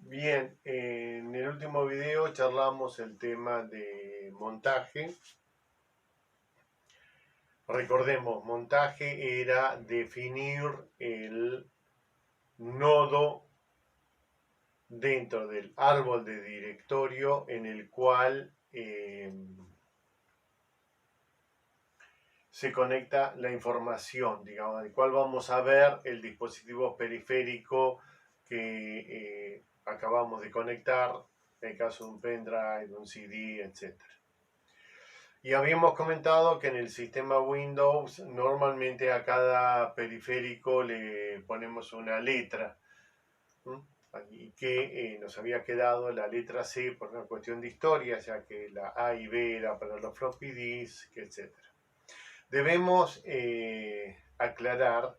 Bien, en el último video charlamos el tema de montaje. Recordemos, montaje era definir el nodo dentro del árbol de directorio en el cual se conecta la información, digamos, en el cual vamos a ver el dispositivo periférico que acabamos de conectar, en el caso de un pendrive, de un CD, etc. Y habíamos comentado que en el sistema Windows normalmente a cada periférico le ponemos una letra, ¿no? Y que nos había quedado la letra C por una cuestión de historia, ya que la A y B era para los floppy disk, etc. Debemos aclarar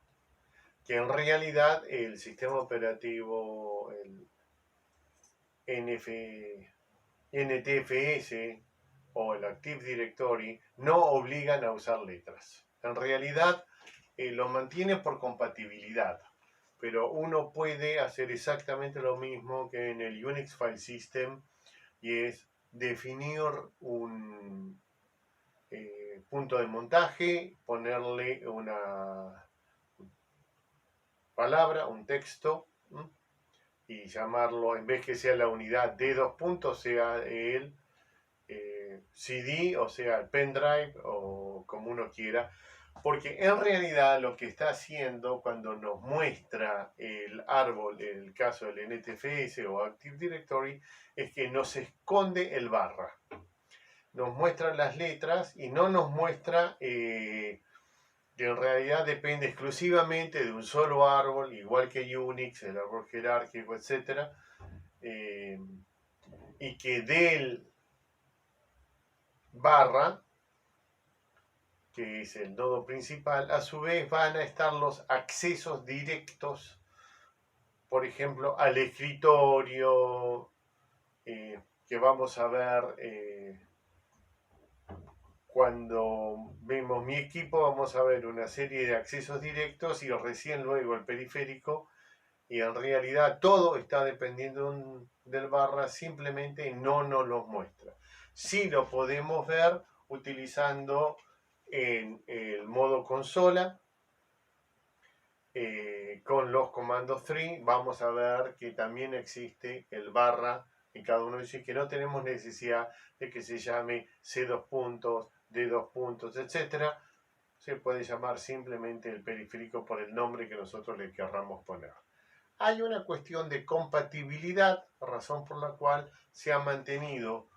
que en realidad el sistema operativo, el NTFS o el Active Directory, no obligan a usar letras. En realidad lo mantiene por compatibilidad, pero uno puede hacer exactamente lo mismo que en el Unix File System, y es definir un punto de montaje, ponerle una palabra, un texto, y llamarlo, en vez que sea la unidad de dos puntos, sea el CD, o sea el pendrive, o como uno quiera, porque en realidad lo que está haciendo cuando nos muestra el árbol, en el caso del NTFS o Active Directory, es que nos esconde el barra. Nos muestra las letras y no nos muestra que en realidad depende exclusivamente de un solo árbol, igual que Unix, el árbol jerárquico, etc. Y que del barra, que es el nodo principal, a su vez van a estar los accesos directos, por ejemplo, al escritorio, que vamos a ver cuando vemos mi equipo. Vamos a ver una serie de accesos directos y recién luego el periférico, y en realidad todo está dependiendo del barra, simplemente no nos los muestra. Sí lo podemos ver utilizando en el modo consola, con los comandos 3 vamos a ver que también existe el barra en cada uno, dice que no tenemos necesidad de que se llame C2 puntos, D2 puntos, etc. Se puede llamar simplemente el periférico por el nombre que nosotros le querramos poner. Hay una cuestión de compatibilidad, razón por la cual se ha mantenido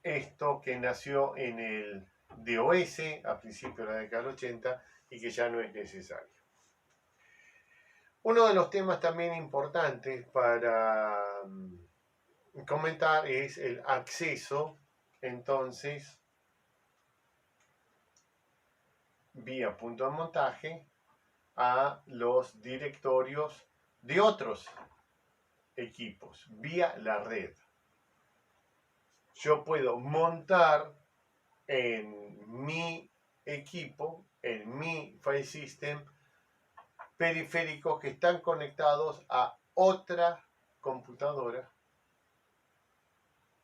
esto que nació en el DOS a principios de la década del 80 y que ya no es necesario. Uno de los temas también importantes para comentar es el acceso, entonces, vía punto de montaje a los directorios de otros equipos, vía la red. Yo puedo montar en mi equipo, en mi file system, periféricos que están conectados a otra computadora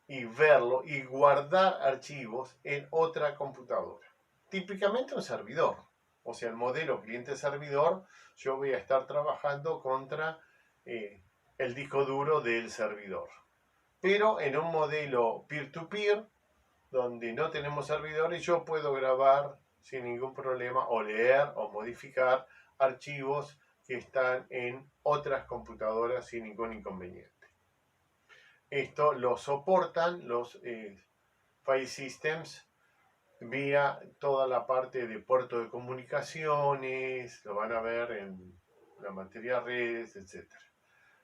y verlo y guardar archivos en otra computadora. Típicamente un servidor, o sea, el modelo cliente-servidor, yo voy a estar trabajando contra el disco duro del servidor. Pero en un modelo peer-to-peer, donde no tenemos servidores, yo puedo grabar sin ningún problema o leer o modificar archivos que están en otras computadoras sin ningún inconveniente. Esto lo soportan los file systems vía toda la parte de puerto de comunicaciones, lo van a ver en la materia redes, etc.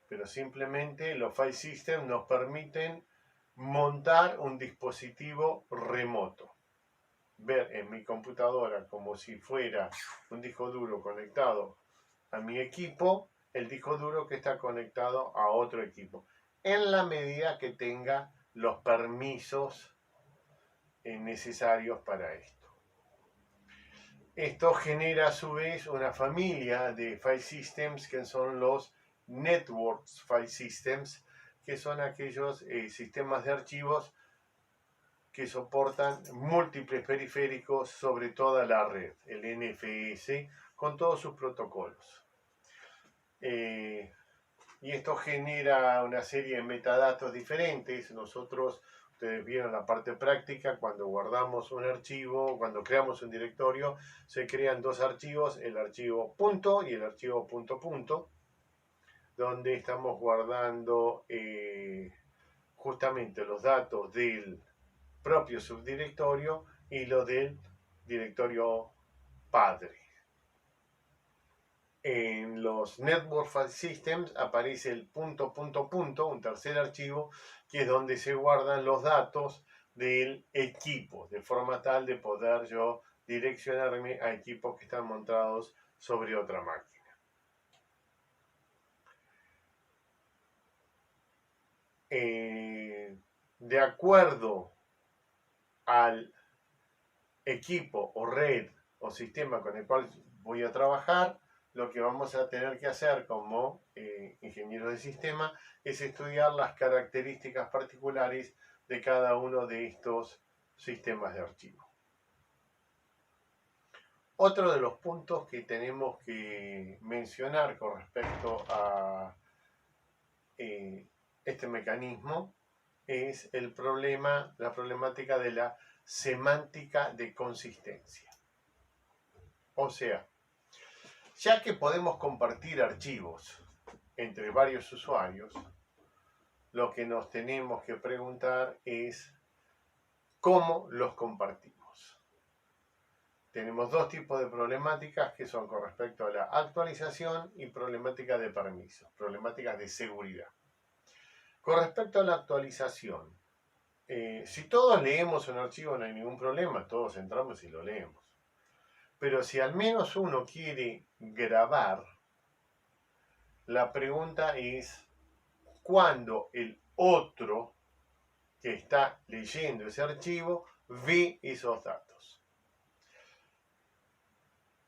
Pero simplemente los file systems nos permiten montar un dispositivo remoto, ver en mi computadora como si fuera un disco duro conectado a mi equipo, el disco duro que está conectado a otro equipo, en la medida que tenga los permisos necesarios para esto. Esto genera a su vez una familia de file systems que son los Network File Systems, que son aquellos sistemas de archivos que soportan múltiples periféricos sobre toda la red, el NFS, con todos sus protocolos. Y esto genera una serie de metadatos diferentes. Ustedes vieron la parte práctica, cuando guardamos un archivo, cuando creamos un directorio, se crean dos archivos, el archivo punto y el archivo punto punto, donde estamos guardando justamente los datos del propio subdirectorio y lo del directorio padre. En los Network File Systems aparece el punto, un tercer archivo, que es donde se guardan los datos del equipo, de forma tal de poder yo direccionarme a equipos que están montados sobre otra máquina. De acuerdo al equipo o red o sistema con el cual voy a trabajar, lo que vamos a tener que hacer como ingenieros de sistema es estudiar las características particulares de cada uno de estos sistemas de archivo. Otro de los puntos que tenemos que mencionar con respecto a este mecanismo es la problemática de la semántica de consistencia. O sea, ya que podemos compartir archivos entre varios usuarios, lo que nos tenemos que preguntar es cómo los compartimos. Tenemos dos tipos de problemáticas que son con respecto a la actualización y problemáticas de permisos, problemáticas de seguridad. Con respecto a la actualización, si todos leemos un archivo no hay ningún problema, todos entramos y lo leemos. Pero si al menos uno quiere grabar, la pregunta es cuándo el otro que está leyendo ese archivo ve esos datos.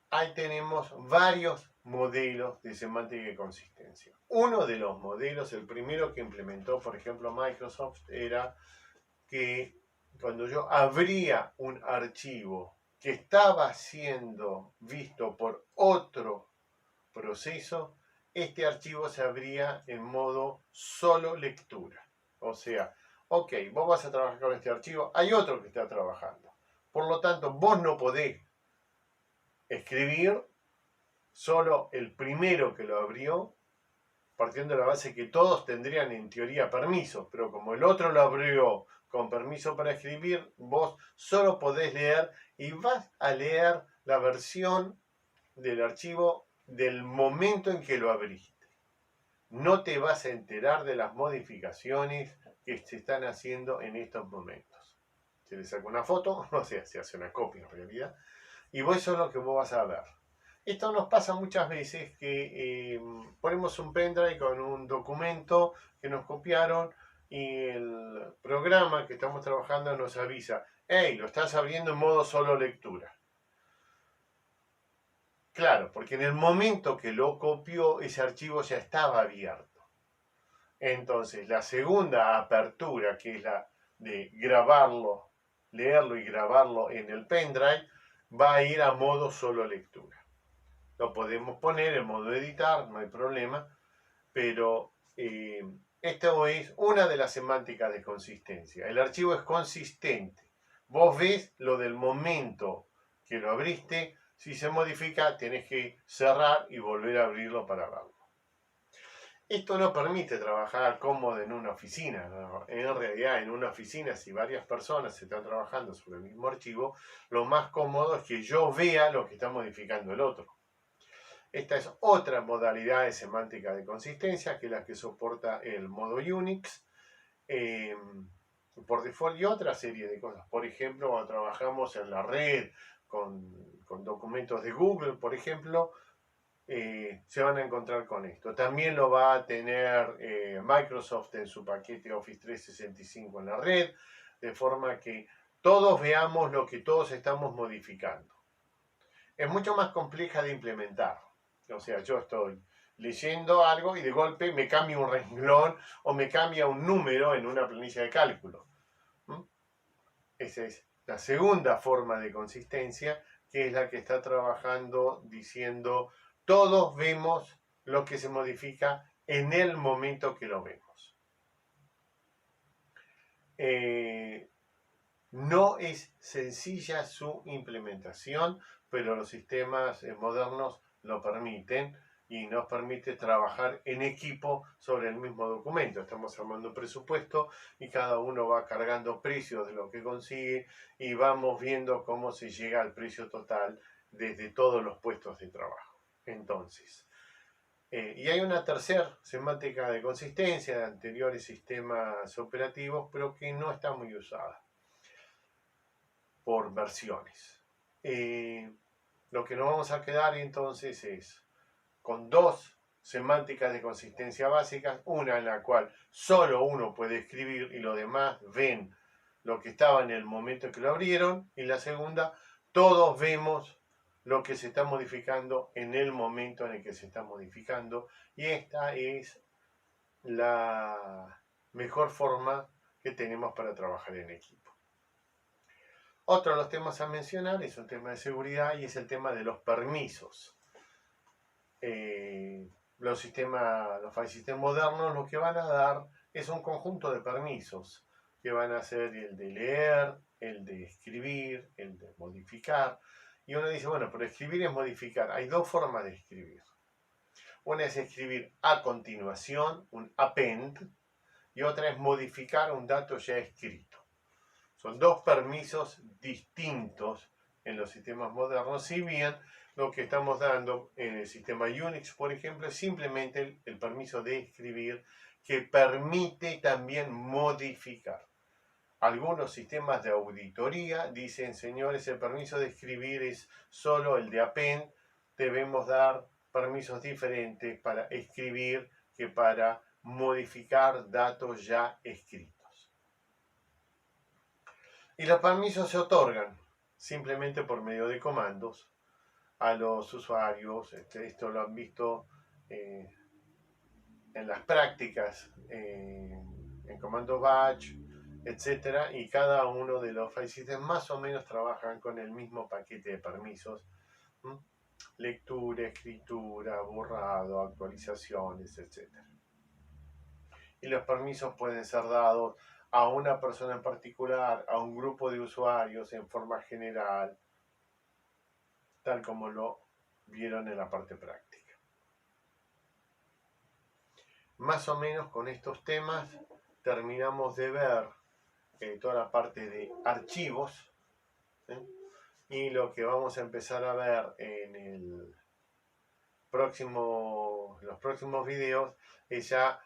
Ahí tenemos varios modelos de semántica y consistencia. Uno de los modelos, el primero que implementó, por ejemplo, Microsoft, era que cuando yo abría un archivo que estaba siendo visto por otro proceso, este archivo se abría en modo solo lectura. O sea, ok, vos vas a trabajar con este archivo, hay otro que está trabajando. Por lo tanto, vos no podés escribir, solo el primero que lo abrió, partiendo de la base que todos tendrían en teoría permiso, pero como el otro lo abrió con permiso para escribir, vos solo podés leer y vas a leer la versión del archivo del momento en que lo abriste. No te vas a enterar de las modificaciones que se están haciendo en estos momentos. Se le saca una foto, o sea, se hace una copia en realidad, y eso es lo que vos vas a ver. Esto nos pasa muchas veces que ponemos un pendrive con un documento que nos copiaron y el programa que estamos trabajando nos avisa, hey, lo estás abriendo en modo solo lectura. Claro, porque en el momento que lo copió, ese archivo ya estaba abierto. Entonces, la segunda apertura, que es la de grabarlo, leerlo y grabarlo en el pendrive, va a ir a modo solo lectura. Lo podemos poner en modo editar, no hay problema, pero esto es una de las semánticas de consistencia. El archivo es consistente. Vos ves lo del momento que lo abriste. Si se modifica, tenés que cerrar y volver a abrirlo para verlo. Esto no permite trabajar cómodo en una oficina, ¿no? En realidad, en una oficina, si varias personas están trabajando sobre el mismo archivo, lo más cómodo es que yo vea lo que está modificando el otro. Esta es otra modalidad de semántica de consistencia, que es la que soporta el modo Unix por default, y otra serie de cosas. Por ejemplo, cuando trabajamos en la red con documentos de Google, por ejemplo, se van a encontrar con esto. También lo va a tener Microsoft en su paquete Office 365 en la red, de forma que todos veamos lo que todos estamos modificando. Es mucho más compleja de implementar. O sea, yo estoy leyendo algo y de golpe me cambia un renglón o me cambia un número en una planilla de cálculo. Esa es la segunda forma de consistencia, que es la que está trabajando diciendo todos vemos lo que se modifica en el momento que lo vemos. No es sencilla su implementación, pero los sistemas modernos lo permiten y nos permite trabajar en equipo sobre el mismo documento. Estamos armando un presupuesto y cada uno va cargando precios de lo que consigue y vamos viendo cómo se llega al precio total desde todos los puestos de trabajo. Entonces, y hay una tercera semántica de consistencia de anteriores sistemas operativos, pero que no está muy usada por versiones. Lo que nos vamos a quedar entonces es con dos semánticas de consistencia básicas, una en la cual solo uno puede escribir y los demás ven lo que estaba en el momento en que lo abrieron, y la segunda, todos vemos lo que se está modificando en el momento en el que se está modificando, y esta es la mejor forma que tenemos para trabajar en equipo. Otro de los temas a mencionar es un tema de seguridad y es el tema de los permisos. Los file systems modernos lo que van a dar es un conjunto de permisos que van a ser el de leer, el de escribir, el de modificar. Y uno dice, bueno, pero escribir es modificar. Hay dos formas de escribir. Una es escribir a continuación, un append, y otra es modificar un dato ya escrito. Son dos permisos distintos en los sistemas modernos, si bien lo que estamos dando en el sistema Unix, por ejemplo, es simplemente el permiso de escribir, que permite también modificar. Algunos sistemas de auditoría dicen, señores, el permiso de escribir es solo el de append, debemos dar permisos diferentes para escribir que para modificar datos ya escritos. Y los permisos se otorgan simplemente por medio de comandos a los usuarios. Esto lo han visto en las prácticas, en comandos batch, etc. Y cada uno de los file systems más o menos trabajan con el mismo paquete de permisos. Lectura, escritura, borrado, actualizaciones, etc. Y los permisos pueden ser dados a una persona en particular, a un grupo de usuarios en forma general, tal como lo vieron en la parte práctica. Más o menos con estos temas terminamos de ver toda la parte de archivos, y lo que vamos a empezar a ver en los próximos videos es ya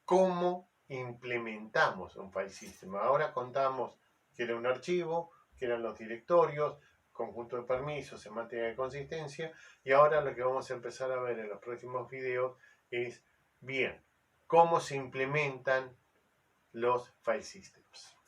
cómo implementamos un file system. Ahora contamos que era un archivo, que eran los directorios, conjunto de permisos, semántica de consistencia, y ahora lo que vamos a empezar a ver en los próximos videos es, bien, cómo se implementan los file systems.